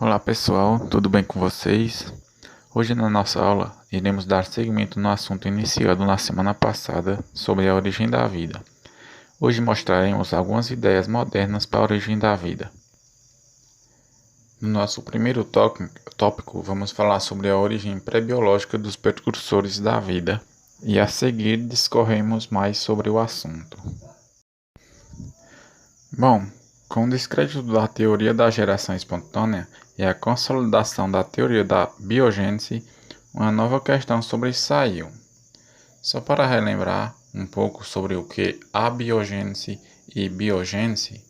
Olá pessoal, tudo bem com vocês? Hoje na nossa aula iremos dar seguimento no assunto iniciado na semana passada sobre a origem da vida. Hoje mostraremos algumas ideias modernas para a origem da vida. No nosso primeiro tópico, vamos falar sobre a origem pré-biológica dos precursores da vida e a seguir discorremos mais sobre o assunto. Bom, com o descrédito da teoria da geração espontânea e a consolidação da teoria da biogênese, uma nova questão sobressaiu. Só para relembrar um pouco sobre o que é abiogênese e biogênese,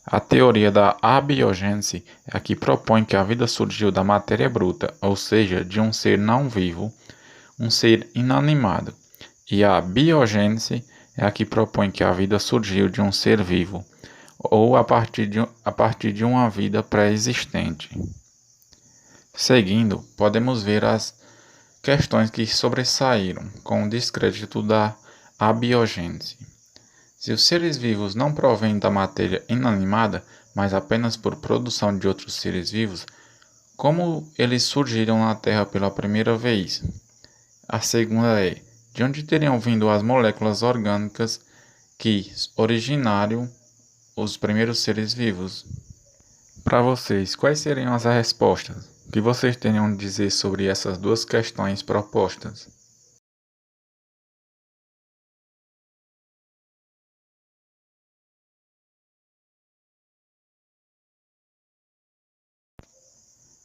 a teoria da abiogênese é a que propõe que a vida surgiu da matéria bruta, ou seja, de um ser não vivo, um ser inanimado, e a biogênese é a que propõe que a vida surgiu de um ser vivo, ou a partir de uma vida pré-existente. Seguindo, podemos ver as questões que sobressaíram com o descrédito da abiogênese. Se os seres vivos não provêm da matéria inanimada, mas apenas por produção de outros seres vivos, como eles surgiram na Terra pela primeira vez? A segunda é: de onde teriam vindo as moléculas orgânicas que originaram os primeiros seres vivos? Para vocês, quais seriam as respostas? O que vocês teriam a dizer sobre essas duas questões propostas?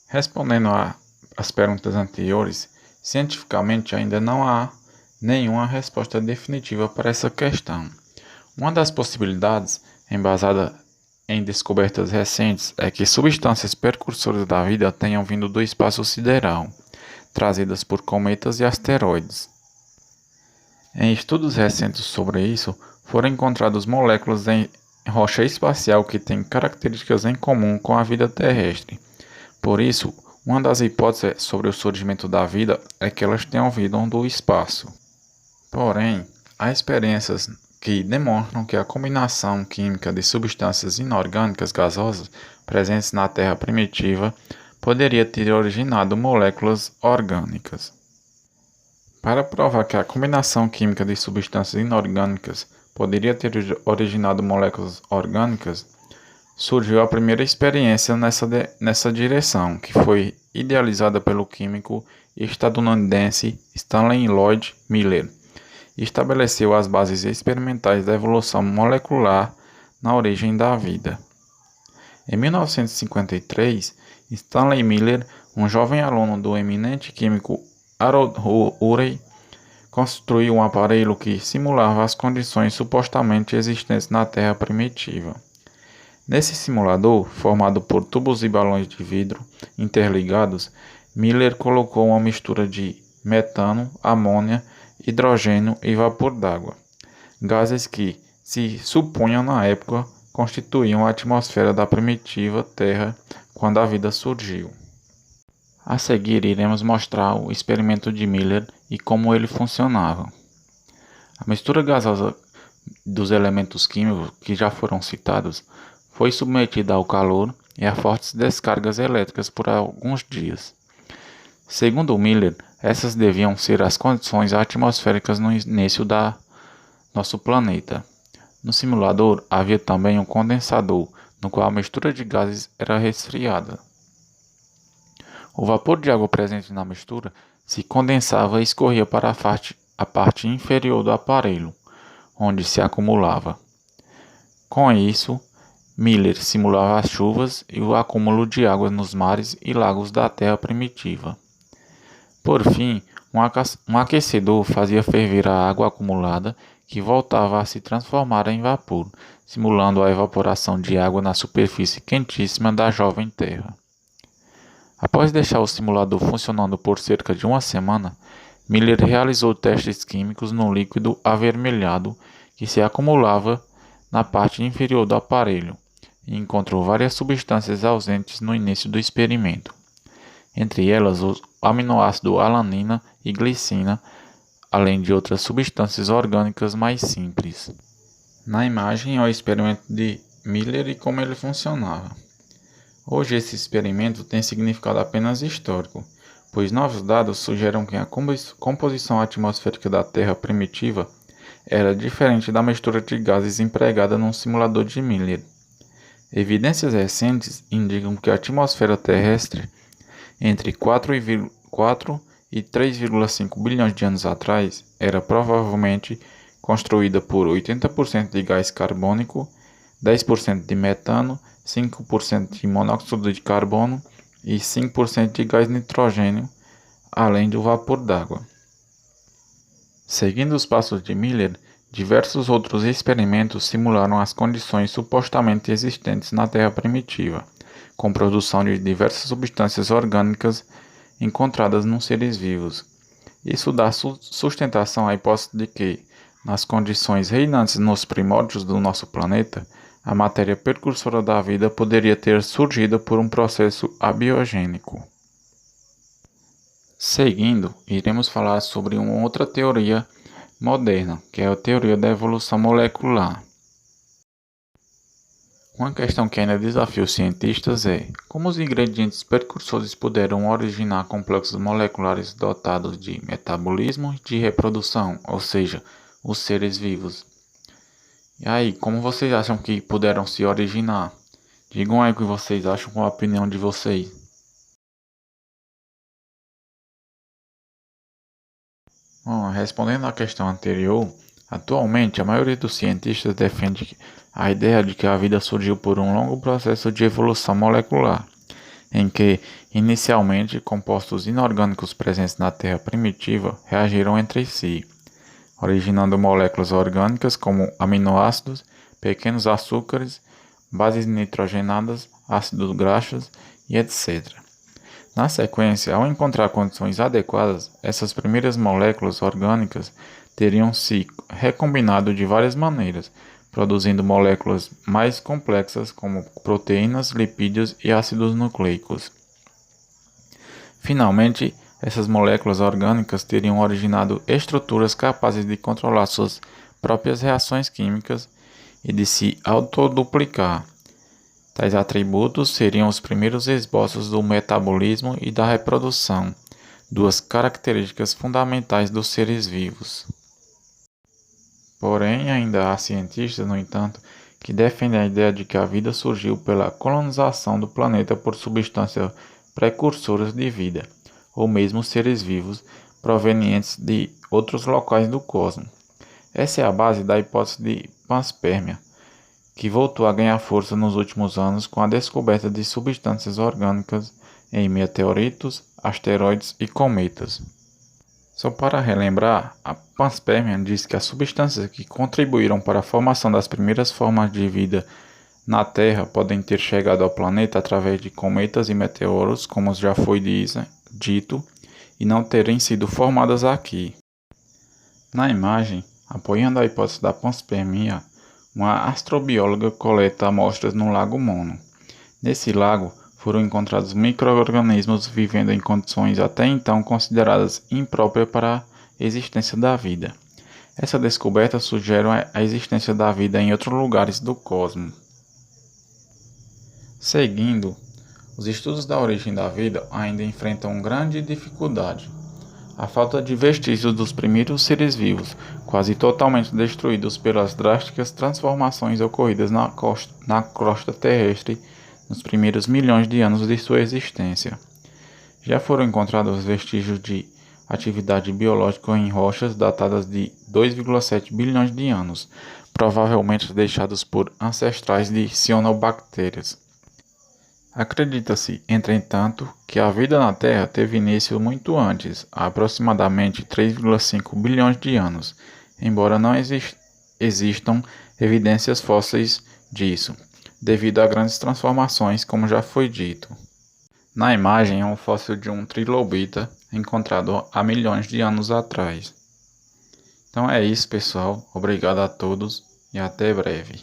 Respondendo às perguntas anteriores, cientificamente ainda não há nenhuma resposta definitiva para essa questão. Uma das possibilidades, embasada em descobertas recentes, é que substâncias precursoras da vida tenham vindo do espaço sideral, trazidas por cometas e asteroides. Em estudos recentes sobre isso, foram encontradas moléculas em rocha espacial que têm características em comum com a vida terrestre. Por isso, uma das hipóteses sobre o surgimento da vida é que elas tenham vindo do espaço. Porém, há experiências que demonstram que a combinação química de substâncias inorgânicas gasosas presentes na Terra primitiva poderia ter originado moléculas orgânicas. Para provar que a combinação química de substâncias inorgânicas poderia ter originado moléculas orgânicas, surgiu a primeira experiência nessa direção, que foi idealizada pelo químico estadunidense Stanley Lloyd Miller, e estabeleceu as bases experimentais da evolução molecular na origem da vida. Em 1953, Stanley Miller, um jovem aluno do eminente químico Harold Urey, construiu um aparelho que simulava as condições supostamente existentes na Terra primitiva. Nesse simulador, formado por tubos e balões de vidro interligados, Miller colocou uma mistura de metano, amônia, hidrogênio e vapor d'água, gases que, se supunham na época, constituíam a atmosfera da primitiva Terra quando a vida surgiu. A seguir, iremos mostrar o experimento de Miller e como ele funcionava. A mistura gasosa dos elementos químicos que já foram citados foi submetida ao calor e a fortes descargas elétricas por alguns dias. Segundo Miller, essas deviam ser as condições atmosféricas no início da nosso planeta. No simulador havia também um condensador, no qual a mistura de gases era resfriada. O vapor de água presente na mistura se condensava e escorria para a parte inferior do aparelho, onde se acumulava. Com isso, Miller simulava as chuvas e o acúmulo de água nos mares e lagos da Terra primitiva. Por fim, um aquecedor fazia ferver a água acumulada, que voltava a se transformar em vapor, simulando a evaporação de água na superfície quentíssima da jovem Terra. Após deixar o simulador funcionando por cerca de uma semana, Miller realizou testes químicos no líquido avermelhado que se acumulava na parte inferior do aparelho e encontrou várias substâncias ausentes no início do experimento, entre elas o aminoácido alanina e glicina, além de outras substâncias orgânicas mais simples. Na imagem é o experimento de Miller e como ele funcionava. Hoje esse experimento tem significado apenas histórico, pois novos dados sugerem que a composição atmosférica da Terra primitiva era diferente da mistura de gases empregada num simulador de Miller. Evidências recentes indicam que a atmosfera terrestre, entre 4 e 3,5 bilhões de anos atrás, era provavelmente construída por 80% de gás carbônico, 10% de metano, 5% de monóxido de carbono e 5% de gás nitrogênio, além do vapor d'água. Seguindo os passos de Miller, diversos outros experimentos simularam as condições supostamente existentes na Terra primitiva, com produção de diversas substâncias orgânicas encontradas nos seres vivos. Isso dá sustentação à hipótese de que, nas condições reinantes nos primórdios do nosso planeta, a matéria precursora da vida poderia ter surgido por um processo abiogênico. Seguindo, iremos falar sobre uma outra teoria moderna, que é a teoria da evolução molecular. Uma questão que ainda desafia os cientistas é como os ingredientes precursores puderam originar complexos moleculares dotados de metabolismo e de reprodução, ou seja, os seres vivos. E aí, como vocês acham que puderam se originar? Digam aí o que vocês acham, com a opinião de vocês. Bom, respondendo à questão anterior, atualmente a maioria dos cientistas defende a ideia de que a vida surgiu por um longo processo de evolução molecular, em que, inicialmente, compostos inorgânicos presentes na Terra primitiva reagiram entre si, originando moléculas orgânicas como aminoácidos, pequenos açúcares, bases nitrogenadas, ácidos graxos e etc. Na sequência, ao encontrar condições adequadas, essas primeiras moléculas orgânicas teriam se recombinado de várias maneiras, produzindo moléculas mais complexas como proteínas, lipídios e ácidos nucleicos. Finalmente, essas moléculas orgânicas teriam originado estruturas capazes de controlar suas próprias reações químicas e de se autoduplicar. Tais atributos seriam os primeiros esboços do metabolismo e da reprodução, duas características fundamentais dos seres vivos. Porém, ainda há cientistas, no entanto, que defendem a ideia de que a vida surgiu pela colonização do planeta por substâncias precursoras de vida, ou mesmo seres vivos provenientes de outros locais do cosmos. Essa é a base da hipótese de panspermia, que voltou a ganhar força nos últimos anos com a descoberta de substâncias orgânicas em meteoritos, asteroides e cometas. Só para relembrar, a panspermia diz que as substâncias que contribuíram para a formação das primeiras formas de vida na Terra podem ter chegado ao planeta através de cometas e meteoros, como já foi dito, e não terem sido formadas aqui. Na imagem, apoiando a hipótese da panspermia, uma astrobióloga coleta amostras no Lago Mono. Nesse lago, foram encontrados micro-organismos vivendo em condições até então consideradas impróprias para a existência da vida. Essa descoberta sugere a existência da vida em outros lugares do cosmos. Seguindo, os estudos da origem da vida ainda enfrentam grande dificuldade. A falta de vestígios dos primeiros seres vivos, quase totalmente destruídos pelas drásticas transformações ocorridas na crosta terrestre nos primeiros milhões de anos de sua existência. Já foram encontrados vestígios de atividade biológica em rochas datadas de 2,7 bilhões de anos, provavelmente deixados por ancestrais de cianobactérias. Acredita-se, entretanto, que a vida na Terra teve início muito antes, há aproximadamente 3,5 bilhões de anos, embora não existam evidências fósseis disso, devido a grandes transformações, como já foi dito. Na imagem é um fóssil de um trilobita encontrado há milhões de anos atrás. Então é isso, pessoal. Obrigado a todos e até breve.